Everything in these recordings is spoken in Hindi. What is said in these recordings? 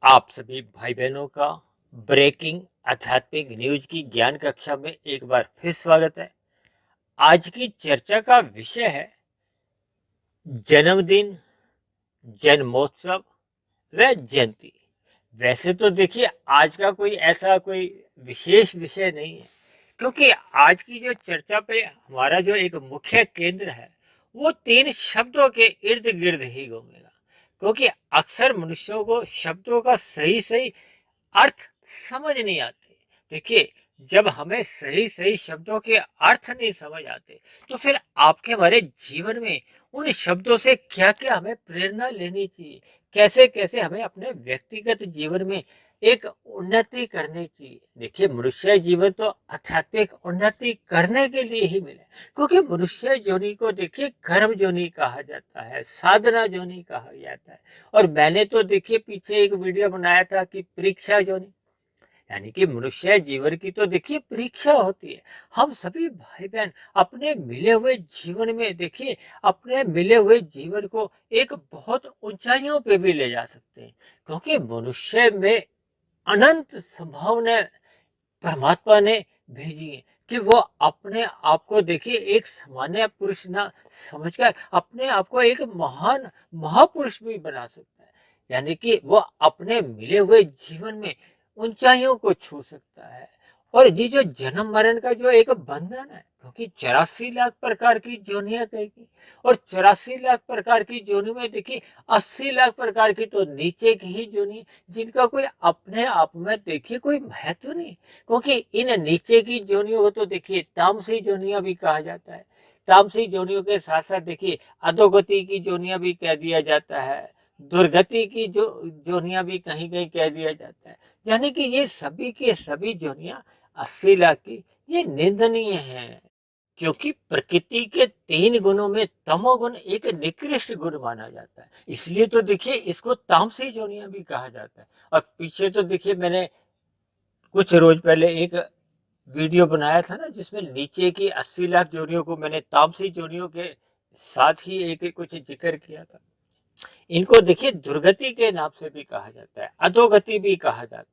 आप सभी भाई बहनों का ब्रेकिंग आध्यात्मिक न्यूज की ज्ञान कक्षा में एक बार फिर स्वागत है। आज की चर्चा का विषय है जन्मदिन, जन्मोत्सव व जयंती। वैसे तो देखिए आज का कोई ऐसा कोई विशेष विषय नहीं है, क्योंकि आज की जो चर्चा पे हमारा जो एक मुख्य केंद्र है वो तीन शब्दों के इर्द गिर्द ही घूमेगा। क्योंकि अक्सर मनुष्यों को शब्दों का सही सही अर्थ समझ नहीं आते। देखिए, जब हमें सही सही शब्दों के अर्थ नहीं समझ आते तो फिर आपके हमारे जीवन में उन शब्दों से क्या क्या हमें प्रेरणा लेनी चाहिए, कैसे कैसे हमें अपने व्यक्तिगत जीवन में एक उन्नति करनी चाहिए। देखिए, मनुष्य जीवन तो आध्यात्मिक उन्नति करने के लिए ही मिला, क्योंकि मनुष्य जोनि को देखिए कर्म जोनि कहा जाता है, साधना जोनि कहा जाता है। और मैंने तो देखिए पीछे एक वीडियो बनाया था कि परीक्षा जोनि, यानी कि मनुष्य जीवन की तो देखिए परीक्षा होती है। हम सभी भाई बहन अपने मिले हुए जीवन में देखिए अपने मिले हुए जीवन को एक बहुत ऊंचाइयों पे भी ले जा सकते हैं, क्योंकि मनुष्य में अनंत संभावना परमात्मा ने भेजी है कि वो अपने आप को देखिए एक सामान्य पुरुष ना समझकर अपने आप को एक महान महापुरुष भी बना सकता है। यानी कि वो अपने मिले हुए जीवन में ऊंचाइयों को छू सकता है। और ये जो जन्म मरण का जो एक बंधन है, क्योंकि 84 लाख प्रकार की जोनियां कहेगी, और 84 लाख प्रकार की जोनियों में देखिए 80 लाख प्रकार की तो नीचे की ही जोनी, जिनका कोई अपने आप में देखिए कोई महत्व नहीं। क्योंकि इन नीचे की जोनियों को तो देखिए तामसी जोनियां भी कहा जाता है। तामसी जोनियों के साथ साथ देखिए अधोगति की जोनियां भी कह दिया जाता है, दुर्गति की जो जोनियां भी कहीं कहीं कह दिया जाता है। यानी कि ये सभी के सभी जोनियां 80 लाख की ये निंदनीय है, क्योंकि प्रकृति के तीन गुणों में तमोगुण एक निकृष्ट गुण माना जाता है। इसलिए तो देखिए इसको तामसी जोनियां भी कहा जाता है। और पीछे तो देखिए मैंने कुछ रोज पहले एक वीडियो बनाया था ना, जिसमें नीचे की 80 लाख जोड़ियों को मैंने तामसी जोड़ियों के साथ ही एक कुछ जिक्र किया था। इनको देखिए दुर्गति के नाम से भी कहा जाता है, अधोगति भी कहा जाता है।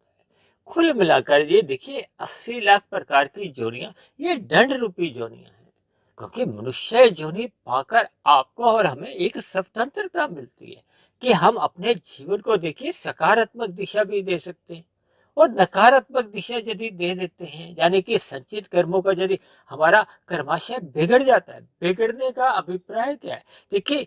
कुल मिलाकर ये देखिए 80 लाख प्रकार की जोड़ियां ये दंड रूपी जोड़ियां हैं, क्योंकि मनुष्य जोनि पाकर आपको और हमें एक स्वतंत्रता मिलती है कि हम अपने जीवन को देखिए सकारात्मक दिशा भी दे सकते हैं और नकारात्मक दिशा यदि दे देते हैं, यानी कि संचित कर्मों का यदि हमारा कर्माशय बिगड़ जाता है। बिगड़ने का अभिप्राय क्या है? देखिए,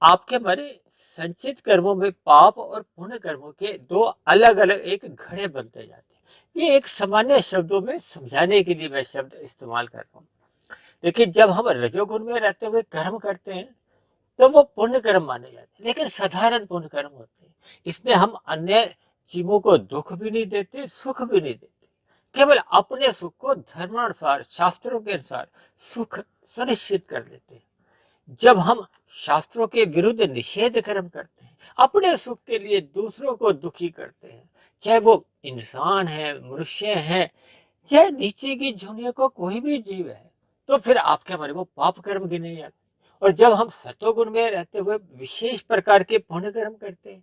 आपके हमारे संचित कर्मों में पाप और पुण्य कर्मों के दो अलग अलग एक घड़े बनते जाते हैं। ये एक सामान्य शब्दों में समझाने के लिए मैं शब्द इस्तेमाल कर रहा हूँ। देखिए, जब हम रजोगुण में रहते हुए कर्म करते हैं तो वो पुण्य कर्म माने जाते हैं, लेकिन साधारण पुण्य कर्म होते हैं। इसमें हम अन्य जीवों को दुख भी नहीं देते, सुख भी नहीं देते, केवल अपने सुख को धर्मानुसार शास्त्रों के अनुसार सुख सुनिश्चित कर लेते हैं। जब हम शास्त्रों के विरुद्ध निषेध कर्म करते हैं, अपने सुख के लिए दूसरों को दुखी करते हैं, चाहे वो इंसान है, मनुष्य है, चाहे नीचे की दुनिया को कोई भी जीव है, तो फिर आपके हमारे वो पाप कर्म गिने जाते हैं। और जब हम सतोगुण में रहते हुए विशेष प्रकार के पुण्य कर्म करते हैं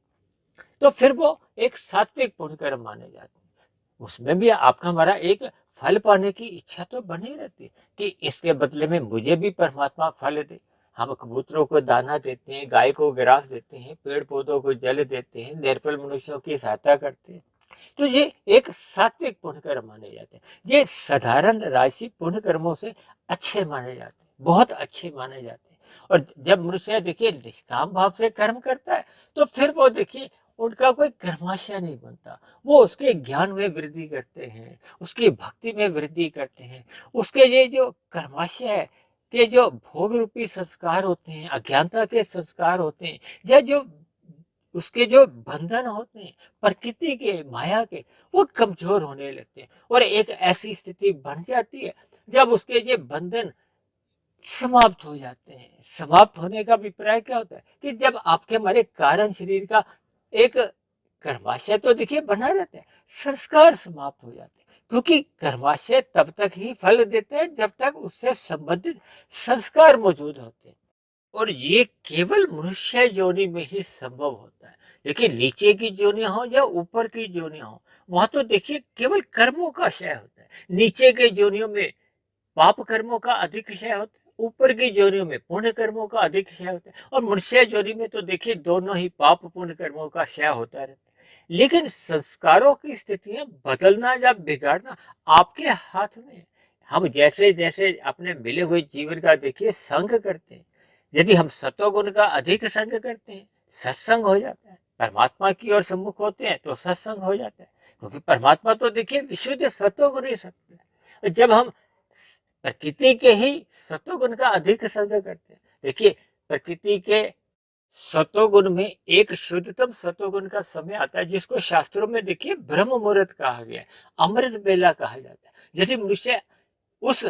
तो फिर वो एक सात्विक पुण्य कर्म माने जाते हैं। उसमें भी आपका हमारा एक फल पाने की इच्छा तो बनी रहती है कि इसके बदले में मुझे भी परमात्मा फल दे। हम कबूतरों को दाना देते हैं, गाय को ग्रास देते हैं, पेड़ पौधों को जल देते हैं, निर्बल मनुष्यों की सहायता करते हैं, तो ये एक सात्विक पुण्य कर्म माने जाते हैं। ये साधारण राशि पुण्य कर्मों से अच्छे माने जाते हैं, बहुत अच्छे माने जाते हैं। और जब मनुष्य देखिए निष्काम भाव से कर्म करता है तो फिर वो देखिए उनका कोई कर्माशय नहीं बनता। वो उसके ज्ञान में वृद्धि करते हैं, उसकी भक्ति में वृद्धि करते हैं। उसके ये जो कर्माशय है, ये जो भोग रूपी संस्कार होते हैं, अज्ञानता के संस्कार होते हैं, या जो उसके जो बंधन होते हैं प्रकृति के माया के, वो कमजोर होने लगते हैं। और एक ऐसी स्थिति बन जाती है जब उसके ये बंधन समाप्त हो जाते हैं। समाप्त होने का अभिप्राय क्या होता है कि जब आपके हमारे कारण शरीर का एक कर्माशय तो देखिए बना रहता है, संस्कार समाप्त हो जाते हैं, क्योंकि कर्माशय तब तक ही फल देते हैं जब तक उससे संबंधित संस्कार मौजूद होते हैं। और ये केवल मनुष्य योनि में ही संभव होता है। देखिए नीचे की जोनियां हो या ऊपर की जोनियां हो, वहां तो देखिए केवल कर्मों का क्षय होता है। नीचे के जोनियों में पाप कर्मों का अधिक क्षय होता है, ऊपर की जोनियों में पुण्य कर्मों का अधिक क्षय होता है। और मनुष्य जोनि में तो देखिए दोनों ही पाप पुण्य कर्मों का क्षय होता रहता है। लेकिन संस्कारों की स्थितियां बदलना या बिगाड़ना आपके हाथ में है। हम जैसे जैसे अपने मिले हुए जीवन का देखिए संग करते हैं, यदि हम सतोगुण का अधिक संग करते हैं, सत्संग हो जाता है। परमात्मा की ओर सम्मुख होते हैं तो सत्संग हो जाता है, क्योंकि परमात्मा तो देखिए विशुद्ध सतोगुण ही सत्य है। जब हम प्रकृति के ही सतोगुण का अधिक संग करते हैं, देखिए प्रकृति के सतोगुण में एक शुद्धतम सतोगुण का समय आता है, जिसको शास्त्रों में देखिए ब्रह्म मुहूर्त कहा गया है, अमृत बेला कहा जाता है। यदि मनुष्य उस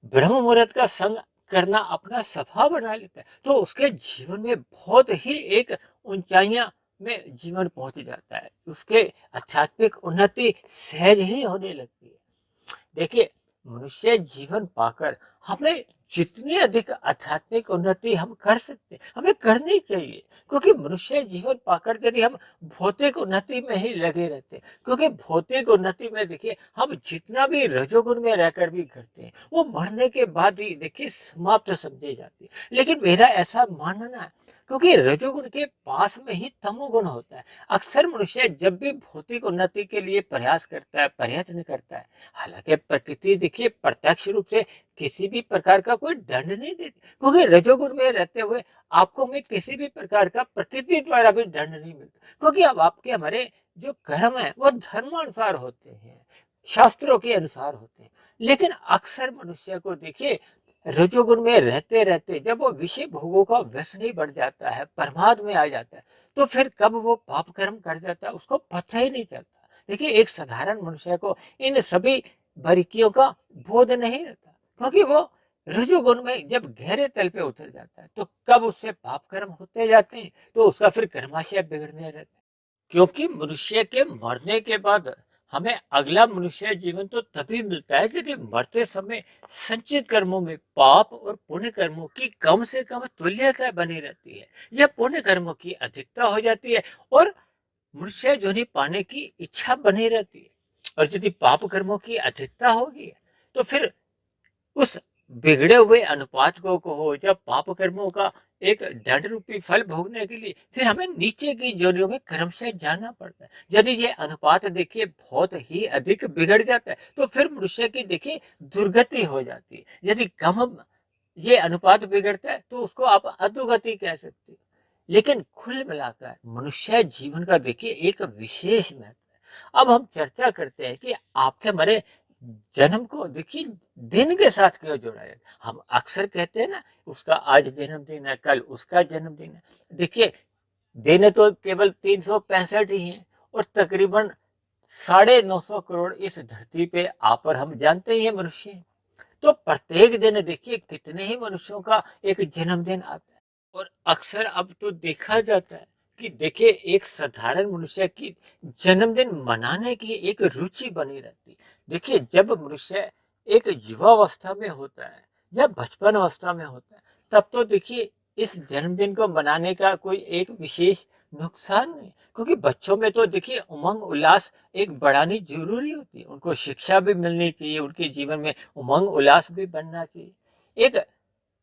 ब्रह्म मुहूर्त का संग करना अपना स्वभाव बना लेता है, तो उसके जीवन में बहुत ही एक ऊंचाइयां में जीवन पहुंच जाता है। उसके आध्यात्मिक उन्नति सहज ही होने लगती है। देखिए मनुष्य जीवन पाकर हमें जितनी अधिक आध्यात्मिक उन्नति हम कर सकते हमें करनी चाहिए, क्योंकि मनुष्य जीवन पाकर यदि हम भौतिक उन्नति में ही लगे रहते, क्योंकि भौतिक उन्नति में देखिए हम जितना भी रजोगुण में रहकर भी करते हैं वो मरने के बाद ही देखिए समाप्त समझे जाती है। लेकिन मेरा ऐसा मानना है, क्योंकि रजोगुण के पास में ही तमोगुण होता है। अक्सर मनुष्य जब भी भौतिक उन्नति के लिए प्रयास करता है, प्रयत्न करता है, हालांकि प्रकृति देखिए प्रत्यक्ष रूप से किसी भी प्रकार का कोई दंड नहीं देती, क्योंकि रजोगुण में रहते हुए आपको में किसी भी प्रकार का प्रकृति द्वारा भी दंड नहीं मिलता, क्योंकि अब आपके हमारे जो कर्म है वो धर्मानुसार होते हैं, शास्त्रों के अनुसार होते हैं। लेकिन अक्सर मनुष्य को देखिए रजोगुण में रहते रहते जब वो विषय भोगों का व्यसनी बढ़ जाता है, प्रमाद में आ जाता है, तो फिर कब वो पाप कर्म कर जाता है उसको पता ही नहीं चलता। देखिए एक साधारण मनुष्य को इन सभी बारीकियों का बोध नहीं रहता, क्योंकि वो रजोगुण में जब गहरे तल पे उतर जाता है तो कब उससे पाप कर्म होते जाते हैं, तो उसका फिर कर्माशय बिगड़ने रहता है। क्योंकि मनुष्य के मरने के बाद हमें अगला मनुष्य जीवन तो तभी मिलता है यदि मरते समय संचित कर्मों में पाप और पुण्य कर्मों की कम से कम तुल्यता बनी रहती है, या पुण्य कर्मों की अधिकता हो जाती है और मनुष्य जोनि पाने की इच्छा बनी रहती है। और यदि पाप कर्मों की अधिकता होगी तो फिर उस बिगड़े हुए अनुपात को हो या पाप कर्मों का एक दंड रूपी फल भोगने के लिए फिर हमें नीचे की जोनियों में क्रमशः जाना पड़ता है। यदि ये अनुपात देखिए बहुत ही अधिक बिगड़ जाता है तो फिर मनुष्य की देखिए दुर्गति हो जाती है। यदि कम ये अनुपात बिगड़ता है तो उसको आप अधोगति कह सकते हो। लेकिन कुल मिलाकर मनुष्य जीवन का देखिए एक विशेष महत्व है। अब हम चर्चा करते हैं कि आपके हमारे जन्म को देखिए दिन के साथ क्यों जोड़ा जाए। हम अक्सर कहते हैं ना उसका आज जन्मदिन है, कल उसका जन्मदिन है। देखिए दिन तो केवल 365 ही हैं और तकरीबन 950 करोड़ इस धरती पे आप और हम जानते ही हैं मनुष्य हैं। तो प्रत्येक दिन देखिए कितने ही मनुष्यों का एक जन्मदिन आता है। और अक्सर अब तो देखा जाता है कि देखिए एक साधारण मनुष्य की जन्मदिन मनाने की एक रुचि बनी रहती है। देखिए जब मनुष्य एक युवावस्था में होता है या बचपन अवस्था में होता है, तब तो देखिए इस जन्मदिन को मनाने का कोई एक विशेष नुकसान नहीं, क्योंकि बच्चों में तो देखिए उमंग उल्लास एक बढ़ानी जरूरी होती है। उनको शिक्षा भी मिलनी चाहिए, उनके जीवन में उमंग उल्लास भी बनना चाहिए। एक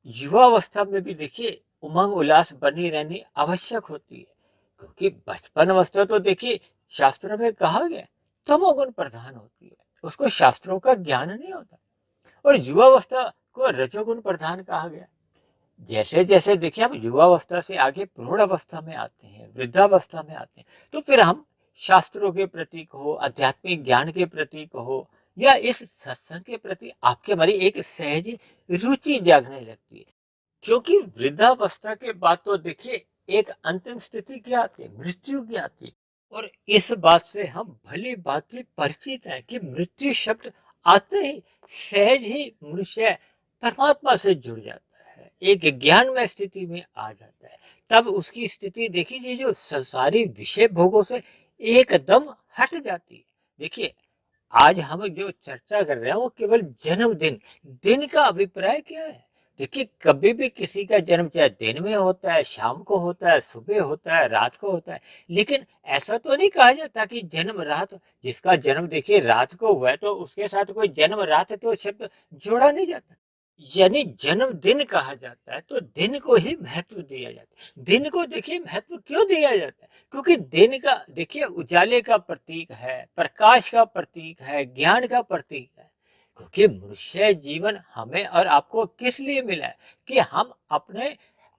युवावस्था में भी देखिए उमंग उल्लास बनी रहनी आवश्यक होती है, क्योंकि बचपन अवस्था तो देखिए शास्त्रों में कहा गया तमोगुण प्रधान होती है, उसको शास्त्रों का ज्ञान नहीं होता। और युवावस्था को रजोगुण प्रधान कहा गया। जैसे जैसे देखिए हम युवावस्था से आगे प्रौढ़ अवस्था में आते हैं, वृद्धावस्था में आते हैं, तो फिर हम शास्त्रों के प्रतीक हो, आध्यात्मिक ज्ञान के प्रतीक हो या इस सत्संग के प्रति आपके हमारी एक सहज रुचि जागने लगती है। क्योंकि वृद्धावस्था के बाद तो देखिए एक अंतिम स्थिति क्या आती है, मृत्यु की आती है। और इस बात से हम भली भांति परिचित हैं कि मृत्यु शब्द आते ही सहज ही मनुष्य परमात्मा से जुड़ जाता है, एक ज्ञानमय स्थिति में आ जाता है। तब उसकी स्थिति देखिए जो संसारी विषय भोगों से एकदम हट जाती है। देखिए आज हम जो चर्चा कर रहे हैं वो केवल जन्मदिन दिन का अभिप्राय क्या है। देखिए कभी भी किसी का जन्म चाहे दिन में होता है, शाम को होता है, सुबह होता है, रात को होता है, लेकिन ऐसा तो नहीं कहा जाता कि जन्म रात, जिसका जन्म देखिए रात को हुआ है तो उसके साथ कोई जन्म रात तो शब्द जोड़ा नहीं जाता। यानी जन्मदिन कहा जाता है तो दिन को ही महत्व दिया जाता है। दिन को देखिए महत्व क्यों दिया जाता है? क्योंकि दिन का देखिए उजाले का प्रतीक है, प्रकाश का प्रतीक है, ज्ञान का प्रतीक है। क्योंकि मनुष्य जीवन हमें और आपको किस लिए मिला है? कि हम अपने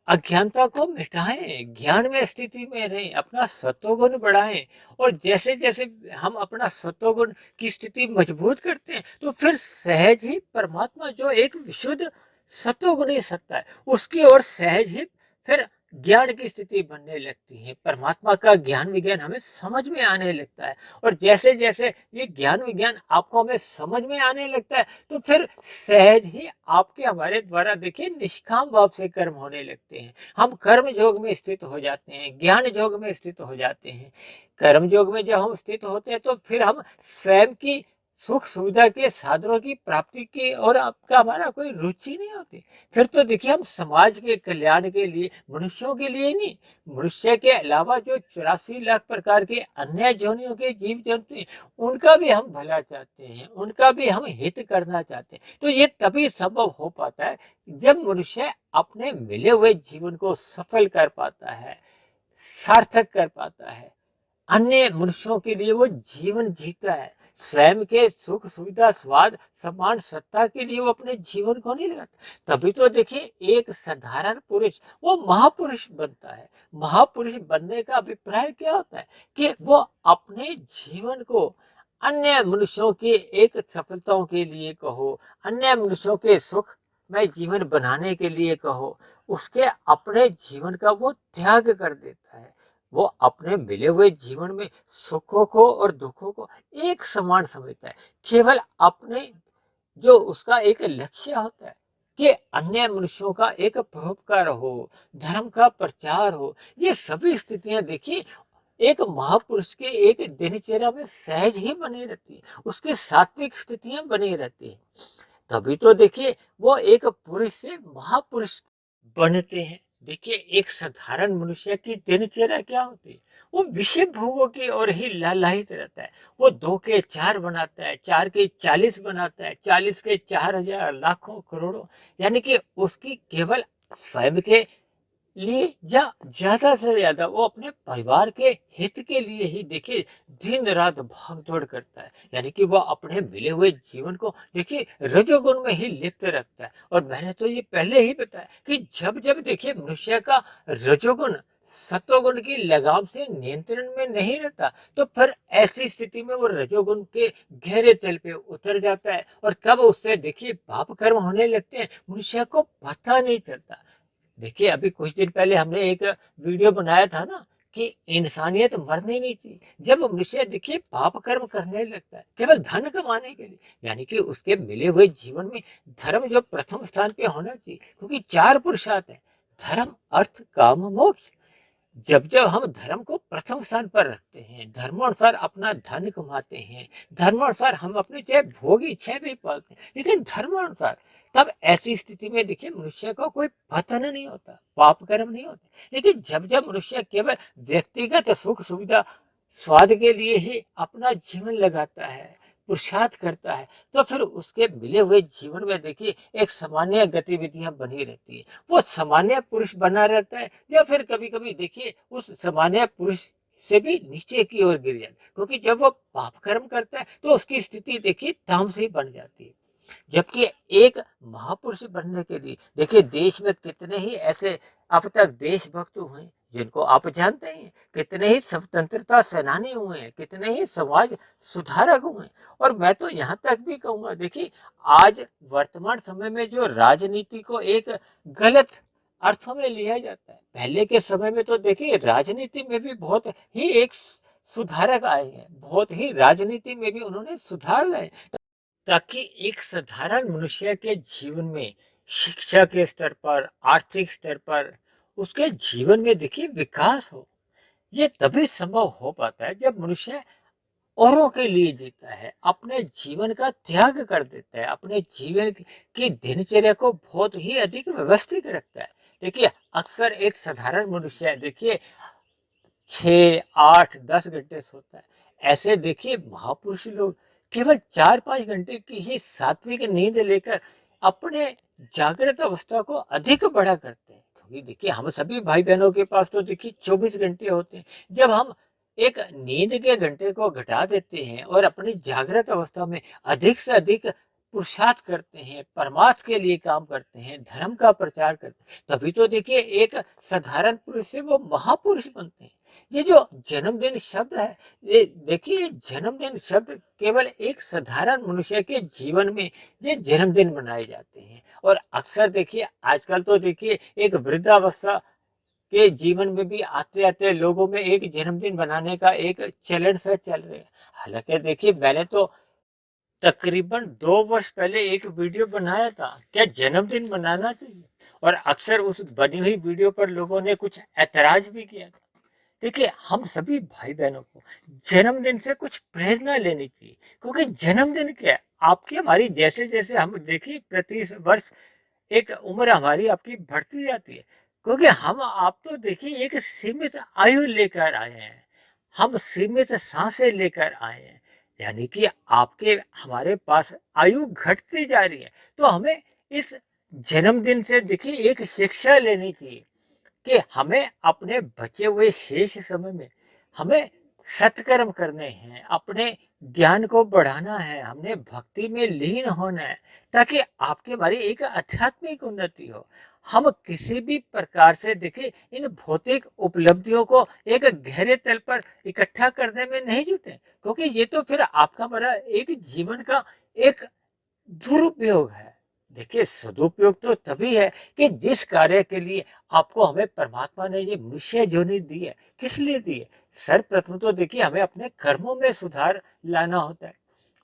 अज्ञानता को मिटाएं, ज्ञान में स्थिति में रहें, अपना सत्वगुण बढ़ाएं। और जैसे जैसे हम अपना सत्वगुण की स्थिति मजबूत करते हैं तो फिर सहज ही परमात्मा जो एक विशुद्ध सत्वगुणी सत्ता है उसकी ओर सहज ही फिर ज्ञान की स्थिति बनने लगती है। परमात्मा का ज्ञान विज्ञान हमें समझ में आने लगता है। और जैसे जैसे ये ज्ञान विज्ञान आपको हमें समझ में आने लगता है तो फिर सहज ही आपके हमारे द्वारा देखिए निष्काम भाव से कर्म होने लगते हैं। हम कर्म योग में स्थित हो जाते हैं, ज्ञान योग में स्थित हो जाते हैं। कर्म योग में जब हम स्थित होते हैं तो फिर हम स्वयं की सुख सुविधा के साधनों की प्राप्ति की और आपका हमारा कोई रुचि नहीं होती। फिर तो देखिए हम समाज के कल्याण के लिए, मनुष्यों के लिए नहीं, मनुष्य के अलावा जो 84 लाख प्रकार के अन्य योनियों के जीव जंतु हैं उनका भी हम भला चाहते हैं, उनका भी हम हित करना चाहते हैं। तो ये तभी संभव हो पाता है जब मनुष्य अपने मिले हुए जीवन को सफल कर पाता है, सार्थक कर पाता है, अन्य मनुष्यों के लिए वो जीवन जीता है। स्वयं के सुख सुविधा स्वाद सम्मान सत्ता के लिए वो अपने जीवन को नहीं लगाता। तभी तो देखिए एक साधारण पुरुष वो महापुरुष बनता है। महापुरुष बनने का अभिप्राय क्या होता है? कि वो अपने जीवन को अन्य मनुष्यों की एक सफलताओं के लिए कहो, अन्य मनुष्यों के सुख में जीवन बनाने के लिए कहो, उसके अपने जीवन का वो त्याग कर देता है। वो अपने मिले हुए जीवन में सुखों को और दुखों को एक समान समझता है। केवल अपने जो उसका एक लक्ष्य होता है कि अन्य मनुष्यों का एक परोपकार हो, धर्म का प्रचार हो। ये सभी स्थितियां देखिए एक महापुरुष के एक दिनचर्या में सहज ही बनी रहती है, उसकी सात्विक स्थितियां बनी रहती है। तभी तो देखिए वो एक पुरुष से महापुरुष बनते हैं। देखिए एक साधारण मनुष्य की दिनचर्या क्या होती है? वो विषय भोगों की ओर ही लालायित रहता है। वो 2 के 4 बनाता है, 4 के 40 बनाता है, 40 के 4000 लाखों करोड़ों। यानी कि उसकी केवल स्वयं के लिए या ज्यादा से ज्यादा वो अपने परिवार के हित के लिए ही देखिए दिन रात भाग दौड़ करता है। यानी कि वो अपने मिले हुए जीवन को देखिए रजोगुण में ही लिप्त रखता है। और मैंने तो ये पहले ही बताया कि जब जब देखिए मनुष्य का रजोगुण सत्वगुण की लगाम से नियंत्रण में नहीं रहता तो फिर ऐसी स्थिति में वो रजोगुण के गहरे तल पे उतर जाता है। और कब उससे देखिए पाप कर्म होने लगते हैं मनुष्य को पता नहीं चलता। देखिए अभी कुछ दिन पहले हमने एक वीडियो बनाया था ना कि इंसानियत मरनी नहीं चाहिए। जब मनुष्य देखिए पाप कर्म करने लगता है केवल धन कमाने के लिए, यानी कि उसके मिले हुए जीवन में धर्म जो प्रथम स्थान पे होना चाहिए। क्योंकि 4 पुरुषार्थ है, धर्म अर्थ काम मोक्ष। जब जब हम धर्म को प्रथम स्थान पर रखते हैं, धर्मानुसार अपना धन कमाते हैं, धर्मानुसार हम अपनी चाहे भोग इच्छा भी पालते हैं, लेकिन धर्मानुसार, तब ऐसी स्थिति में देखिए मनुष्य का कोई पतन नहीं होता, पाप कर्म नहीं होते। लेकिन जब जब मनुष्य केवल व्यक्तिगत सुख सुविधा स्वाद के लिए ही अपना जीवन लगाता है, पुरुषार्थ करता है, तो फिर उसके मिले हुए जीवन में देखिए एक सामान्य गतिविधियां बनी रहती है। वो सामान्य पुरुष बना रहता है या फिर कभी कभी देखिए उस सामान्य पुरुष से भी नीचे की ओर गिर जाता है। क्योंकि जब वो पाप कर्म करता है तो उसकी स्थिति देखिए तामसी बन जाती है। जबकि एक महापुरुष बनने के लिए देखिए देश में कितने ही ऐसे अब तक देशभक्त हुए हैं जिनको आप जानते हैं, कितने ही स्वतंत्रता सेनानी हुए हैं, कितने ही समाज सुधारक हुए हैं। और मैं तो यहाँ तक भी कहूँगा देखिए आज वर्तमान समय में जो राजनीति को एक गलत अर्थों में लिया जाता है, पहले के समय में तो देखिए राजनीति में भी बहुत ही एक सुधारक आए हैं, बहुत ही राजनीति में भी उन्होंने सुधार लाए ताकि एक साधारण मनुष्य के जीवन में शिक्षा के स्तर पर, आर्थिक स्तर पर उसके जीवन में देखिए विकास हो। ये तभी संभव हो पाता है जब मनुष्य औरों के लिए जीता है, अपने जीवन का त्याग कर देता है, अपने जीवन की दिनचर्या को बहुत ही अधिक व्यवस्थित रखता है। देखिए अक्सर एक साधारण मनुष्य है, देखिए 6, 8, 10 घंटे सोता है। ऐसे देखिए महापुरुष लोग केवल 4-5 घंटे की ही सात्विक नींद लेकर अपने जागृत अवस्था को अधिक बड़ा करते हैं। क्योंकि देखिए हम सभी भाई बहनों के पास तो देखिए 24 घंटे होते हैं। जब हम एक नींद के घंटे को घटा देते हैं और अपनी जागृत अवस्था में अधिक से अधिक पुरुषार्थ करते हैं, परमार्थ के लिए काम करते हैं, धर्म का प्रचार करते हैं, तभी तो देखिए एक साधारण पुरुष से वो महापुरुष बनते हैं। ये जो जन्मदिन शब्द है, ये देखिए जन्मदिन शब्द केवल एक साधारण मनुष्य के जीवन में ये जन्मदिन मनाए जाते हैं। और अक्सर देखिए आजकल तो देखिए एक वृद्धावस्था के जीवन में भी आते आते लोगों में एक जन्मदिन बनाने का एक चलन सा चल रहा है। हालांकि देखिए मैंने तो तकरीबन 2 वर्ष पहले एक वीडियो बनाया था, क्या जन्मदिन मनाना चाहिए, और अक्सर उस बनी हुई वीडियो पर लोगों ने कुछ ऐतराज भी किया था। देखिए हम सभी भाई बहनों को जन्मदिन से कुछ प्रेरणा लेनी चाहिए, क्योंकि जन्मदिन क्या है, आपकी हमारी जैसे जैसे हम देखिए प्रति वर्ष एक उम्र हमारी आपकी बढ़ती जाती है, क्योंकि हम आप तो देखिए एक सीमित आयु लेकर आए हैं, हम सीमित सांसें लेकर आए हैं, यानी कि आपके हमारे पास आयु घटती जा रही है। तो हमें इस जन्मदिन से देखिए एक शिक्षा लेनी चाहिए कि हमें अपने बचे हुए शेष समय में हमें सत्कर्म करने हैं, अपने ज्ञान को बढ़ाना है, हमने भक्ति में लीन होना है, ताकि आपकी हमारी एक आध्यात्मिक उन्नति हो। हम किसी भी प्रकार से देखिए इन भौतिक उपलब्धियों को एक गहरे तल पर इकट्ठा करने में नहीं जुटे, क्योंकि ये तो फिर आपका हमारा एक जीवन का एक दुरुपयोग है। देखिए सदुपयोग तो तभी है कि जिस कार्य के लिए आपको हमें परमात्मा ने ये मनुष्य योनि दी है, किस लिए दी है? सर्वप्रथम तो देखिए हमें अपने कर्मों में सुधार लाना होता है,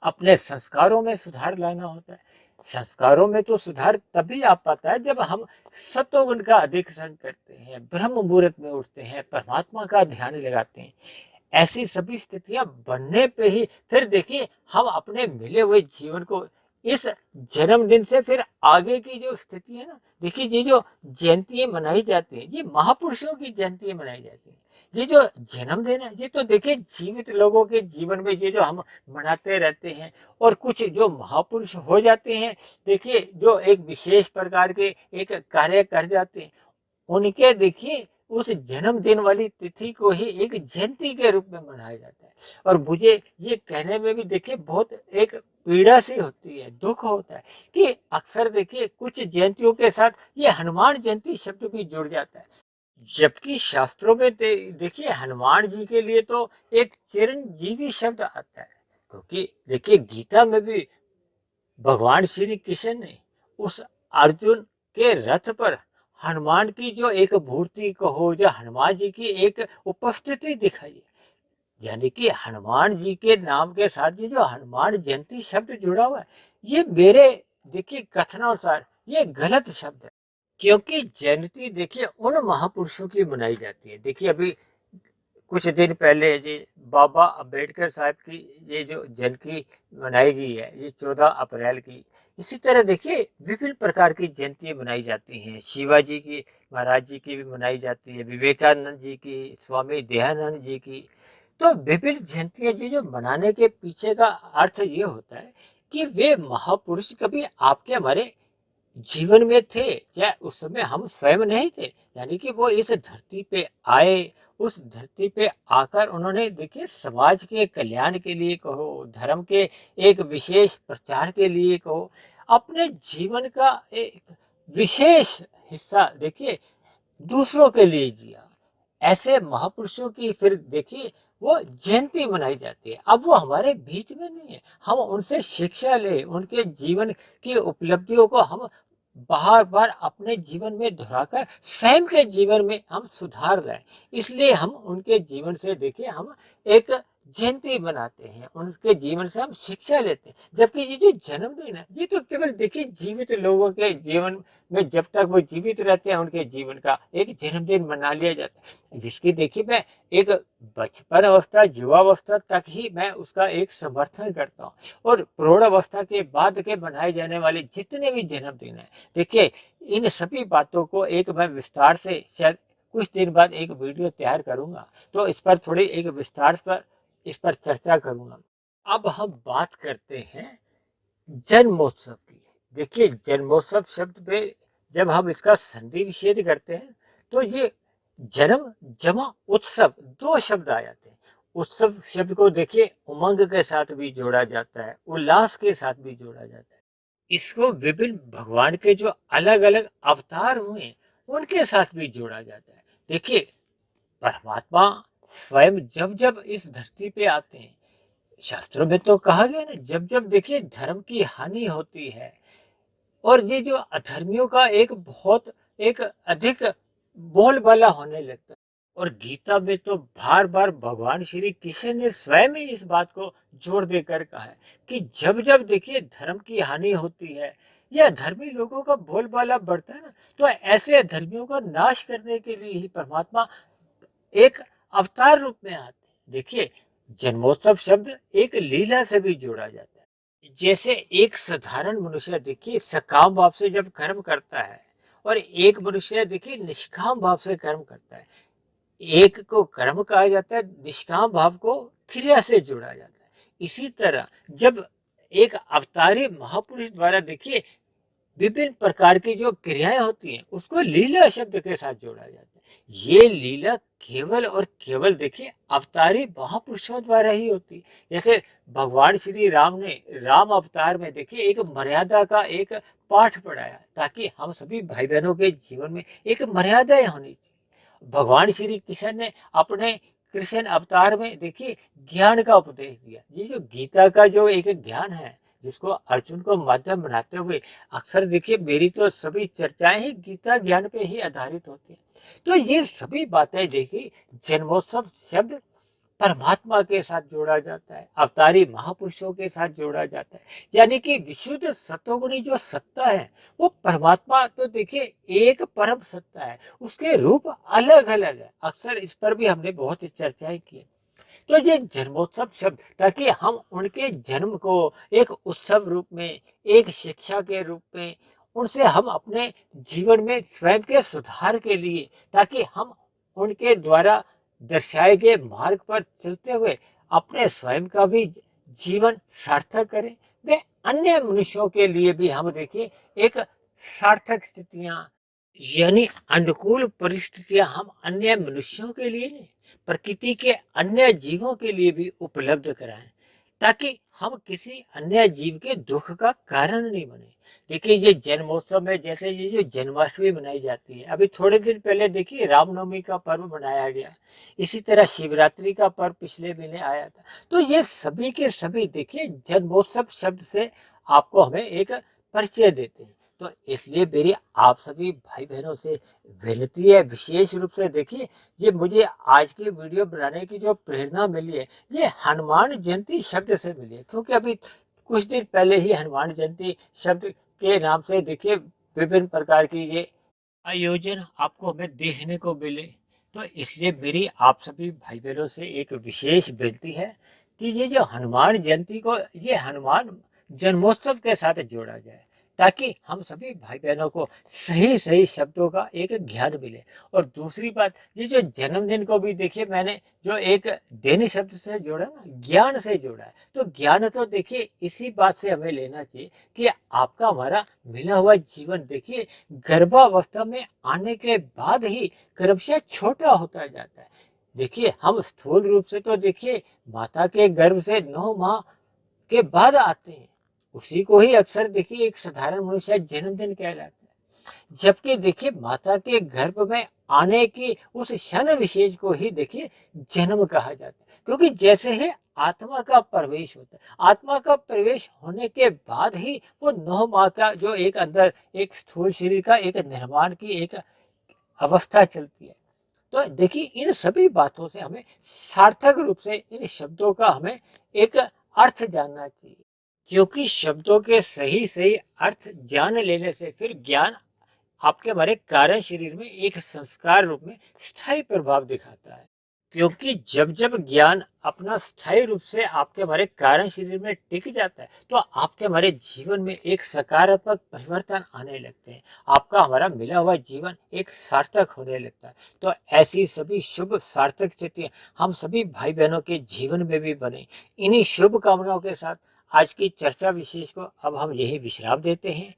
अपने संस्कारों में सुधार लाना होता है। संस्कारों में तो सुधार तभी आ पाता है जब हम सत्वगुण का अधिकरण करते हैं, ब्रह्म मुहूर्त में उठते हैं, परमात्मा का ध्यान लगाते हैं। ऐसी सभी स्थितियां बनने पे ही फिर देखिए हम अपने मिले हुए जीवन को इस जन्मदिन से फिर आगे की जो स्थिति है ना, देखिए ये जो जयंतियां मनाई जाती है, ये महापुरुषों की जयंतियां मनाई जाती है। ये जो जन्मदिन है ये तो देखिए जीवित लोगों के जीवन में ये जो हम मनाते रहते हैं, और कुछ जो महापुरुष हो जाते हैं, देखिए जो एक विशेष प्रकार के एक कार्य कर जाते हैं, उनके देखिए उस जन्मदिन वाली तिथि को ही एक जयंती के रूप में मनाया जाता है। और मुझे ये कहने में भी देखिए बहुत एक पीड़ा सी होती है, दुख होता है कि अक्सर देखिए कुछ जयंतियों के साथ ये हनुमान जयंती शब्द भी जुड़ जाता है, जबकि शास्त्रों में देखिए हनुमान जी के लिए तो एक चिरंजीवी शब्द आता है, क्योंकि देखिए गीता में भी भगवान श्री कृष्ण ने उस अर्जुन के रथ पर हनुमान की जो एक मूर्ति कहो, जो हनुमान जी की एक उपस्थिति दिखाई है, यानी कि हनुमान जी के नाम के साथ ये जो हनुमान जयंती शब्द जुड़ा हुआ है, ये मेरे देखिए कथनानुसार ये गलत शब्द है। क्योंकि जयंती देखिए उन महापुरुषों की मनाई जाती है। देखिए अभी कुछ दिन पहले ये बाबा अम्बेडकर साहब की ये जो जयंती मनाई गई है, ये 14 अप्रैल की। इसी तरह देखिए विभिन्न प्रकार की जयंतियाँ मनाई जाती हैं। शिवाजी की महाराज जी की भी मनाई जाती है, विवेकानंद जी की, स्वामी दयानंद जी की। तो विभिन्न जयंतियाँ जी जो मनाने के पीछे का अर्थ ये होता है कि वे महापुरुष कभी आपके हमारे जीवन में थे, चाहे उस समय हम स्वयं नहीं थे, यानी कि वो इस धरती पे आए, उस धरती पे आकर उन्होंने देखिए समाज के कल्याण के लिए कहो, धर्म के एक विशेष प्रचार के लिए कहो, अपने जीवन का एक विशेष हिस्सा देखिए दूसरों के लिए जिया। ऐसे महापुरुषों की फिर देखिए वो जयंती मनाई जाती है। अब वो हमारे बीच में नहीं है, हम उनसे शिक्षा ले, उनके जीवन की उपलब्धियों को हम बार बार अपने जीवन में दोहराकर स्वयं के जीवन में हम सुधार लाएं। इसलिए हम उनके जीवन से देखिए हम एक जयंती मनाते हैं, उनके जीवन से हम शिक्षा लेते हैं। जबकि ये जो जन्मदिन है, ये तो केवल देखिए जीवित लोगों के जीवन में जब तक वो जीवित रहते हैं उनके जीवन का एक जन्मदिन मना लिया जाता है, जिसकी देखिए मैं एक बचपन अवस्था, युवावस्था तक ही मैं उसका एक समर्थन करता हूँ। और प्रौढ़ अवस्था के बाद के मनाए जाने वाले जितने भी जन्मदिन है, देखिए इन सभी बातों को एक मैं विस्तार से शायद कुछ दिन बाद एक वीडियो तैयार करूंगा, तो इस पर थोड़ी एक विस्तार पर इस पर चर्चा करूंगा। अब हम बात करते हैं जन्मोत्सव की। देखिए जन्मोत्सव शब्द पे जब हम इसका संधि विच्छेद करते हैं तो ये जन्म जमा उत्सव दो शब्द आ जाते हैं। उत्सव शब्द को देखिए उमंग के साथ भी जोड़ा जाता है, उल्लास के साथ भी जोड़ा जाता है। इसको विभिन्न भगवान के जो अलग अलग अवतार हुए उनके साथ भी जोड़ा जाता है। देखिए परमात्मा स्वयं जब जब इस धरती पे आते हैं, शास्त्रों में तो कहा गया ना, जब जब देखिए धर्म की हानि होती है और ये जो अधर्मियों का एक बहुत एक अधिक बोलबाला होने लगता है। और गीता में तो बार बार भगवान श्री कृष्ण ने स्वयं ही इस बात को जोर देकर कहा है कि जब जब देखिए धर्म की हानि होती है या धर्मी लोगों का बोलबाला बढ़ता है ना, तो ऐसे धर्मियों का नाश करने के लिए ही परमात्मा एक अवतार रूप में आते हैं। देखिए जन्मोत्सव शब्द एक लीला से भी जोड़ा जाता है। जैसे एक साधारण मनुष्य देखिए सकाम भाव से जब कर्म करता है और एक मनुष्य देखिए निष्काम भाव से कर्म करता है, एक को कर्म कहा जाता है, निष्काम भाव को क्रिया से जोड़ा जाता है। इसी तरह जब एक अवतारी महापुरुष द्वारा देखिए विभिन्न प्रकार की जो क्रियाएं होती हैं उसको लीला शब्द के साथ जोड़ा जाता है। ये लीला केवल और केवल देखिए अवतारी महापुरुषों द्वारा ही होती है। जैसे भगवान श्री राम ने राम अवतार में देखिए एक मर्यादा का एक पाठ पढ़ाया ताकि हम सभी भाई बहनों के जीवन में एक मर्यादाएं होनी चाहिए। भगवान श्री कृष्ण ने अपने कृष्ण अवतार में देखिए ज्ञान का उपदेश दिया। ये जो गीता का जो एक ज्ञान है जिसको अर्जुन को माध्यम बनाते हुए अक्सर देखिए मेरी तो सभी चर्चाएं ही गीता ज्ञान पे ही आधारित होती है। तो ये सभी बातें देखिए जन्मोत्सव शब्द परमात्मा के साथ जोड़ा जाता है, अवतारी महापुरुषों के साथ जोड़ा जाता है। यानी कि विशुद्ध सतोगुणी जो सत्ता है वो परमात्मा तो देखिए एक परम सत्ता है, उसके रूप अलग अलग है। अक्सर इस पर भी हमने बहुत चर्चाएं की। तो ये जन्मोत्सव शब्द ताकि हम उनके जन्म को एक उत्सव रूप में, एक शिक्षा के रूप में उनसे हम अपने जीवन में स्वयं के सुधार के लिए, ताकि हम उनके द्वारा दर्शाए गए मार्ग पर चलते हुए अपने स्वयं का भी जीवन सार्थक करें, वे अन्य मनुष्यों के लिए भी हम देखिए एक सार्थक स्थितियां यानी अनुकूल परिस्थितियां हम अन्य मनुष्यों के लिए नहीं, प्रकृति के अन्य जीवों के लिए भी उपलब्ध कराएं, ताकि हम किसी अन्य जीव के दुख का कारण नहीं बने। देखिए ये जन्मोत्सव में जैसे ये जो जन्माष्टमी मनाई जाती है, अभी थोड़े दिन पहले देखिए रामनवमी का पर्व मनाया गया, इसी तरह शिवरात्रि का पर्व पिछले महीने आया था। तो ये सभी के सभी देखिए जन्मोत्सव शब्द से आपको हमें एक परिचय देते हैं। तो इसलिए मेरी आप सभी भाई बहनों से विनती है, विशेष रूप से देखिए ये मुझे आज की वीडियो बनाने की जो प्रेरणा मिली है ये हनुमान जयंती शब्द से मिली है, क्योंकि अभी कुछ दिन पहले ही हनुमान जयंती शब्द के नाम से देखिए विभिन्न प्रकार की ये आयोजन आपको हमें देखने को मिले। तो इसलिए मेरी आप सभी भाई बहनों से एक विशेष विनती है कि ये जो हनुमान जयंती को ये हनुमान जन्मोत्सव के साथ जोड़ा जाए, ताकि हम सभी भाई बहनों को सही सही शब्दों का एक ज्ञान मिले। और दूसरी बात, ये जो जन्मदिन को भी देखिए मैंने जो एक दिन शब्द से जोड़ा ना, ज्ञान से जोड़ा है, तो ज्ञान तो देखिए इसी बात से हमें लेना चाहिए कि आपका हमारा मिला हुआ जीवन देखिए गर्भावस्था में आने के बाद ही क्रमशः छोटा होता जाता है। देखिए हम स्थूल रूप से तो देखिए माता के गर्भ से 9 माह के बाद आते हैं, उसी को ही अक्सर देखिए एक साधारण मनुष्य जन्मदिन कहलाता है। जबकि देखिए माता के गर्भ में आने की उस क्षण विशेष को ही देखिए जन्म कहा जाता है, क्योंकि जैसे ही आत्मा का प्रवेश होता है, आत्मा का प्रवेश होने के बाद ही वो 9 माह का जो एक अंदर एक स्थूल शरीर का एक निर्माण की एक अवस्था चलती है। तो देखिए इन सभी बातों से हमें सार्थक रूप से इन शब्दों का हमें एक अर्थ जानना चाहिए, क्योंकि शब्दों के सही सही अर्थ जान लेने से फिर ज्ञान आपके हमारे कारण शरीर में एक संस्कार रूप में स्थायी प्रभाव दिखाता है। क्योंकि जब जब ज्ञान अपना स्थायी रूप से आपके हमारे कारण शरीर में टिक जाता है तो आपके हमारे जीवन में एक सकारात्मक परिवर्तन आने लगते हैं। आपका हमारा मिला हुआ जीवन एक सार्थक होने लगता है। तो ऐसी सभी शुभ सार्थक स्थितियां हम सभी भाई बहनों के जीवन में भी बने। इन्हीं शुभ कामनाओं के साथ आज की चर्चा विशेष को अब हम यही विश्राम देते हैं।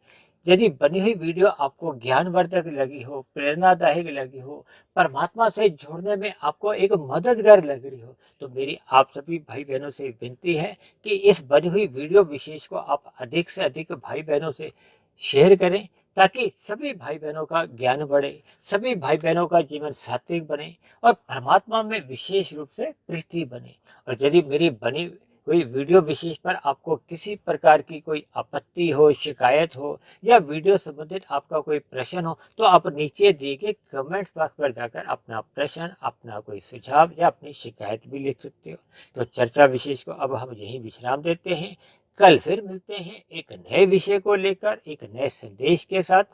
यदि बनी हुई वीडियो आपको ज्ञानवर्धक लगी हो, प्रेरणादायक लगी हो, परमात्मा से जुड़ने में आपको एक मददगार लग रही हो, तो मेरी आप सभी भाई बहनों से विनती है कि इस बनी हुई वीडियो विशेष को आप अधिक से अधिक भाई बहनों से शेयर करें, ताकि सभी भाई बहनों का ज्ञान बढ़े, सभी भाई बहनों का जीवन सात्विक बने और परमात्मा में विशेष रूप से प्रीति बने। और यदि मेरी बनी हुई वीडियो विशेष पर आपको किसी प्रकार की कोई आपत्ति हो, शिकायत हो या वीडियो संबंधित आपका कोई प्रश्न हो, तो आप नीचे दिए गए कमेंट्स बॉक्स पर जाकर अपना प्रश्न, अपना कोई सुझाव या अपनी शिकायत भी लिख सकते हो। तो चर्चा विशेष को अब हम यहीं विश्राम देते हैं। कल फिर मिलते हैं एक नए विषय को लेकर, एक नए संदेश के साथ।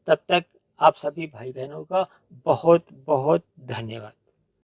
तब तक आप सभी भाई बहनों का बहुत बहुत धन्यवाद।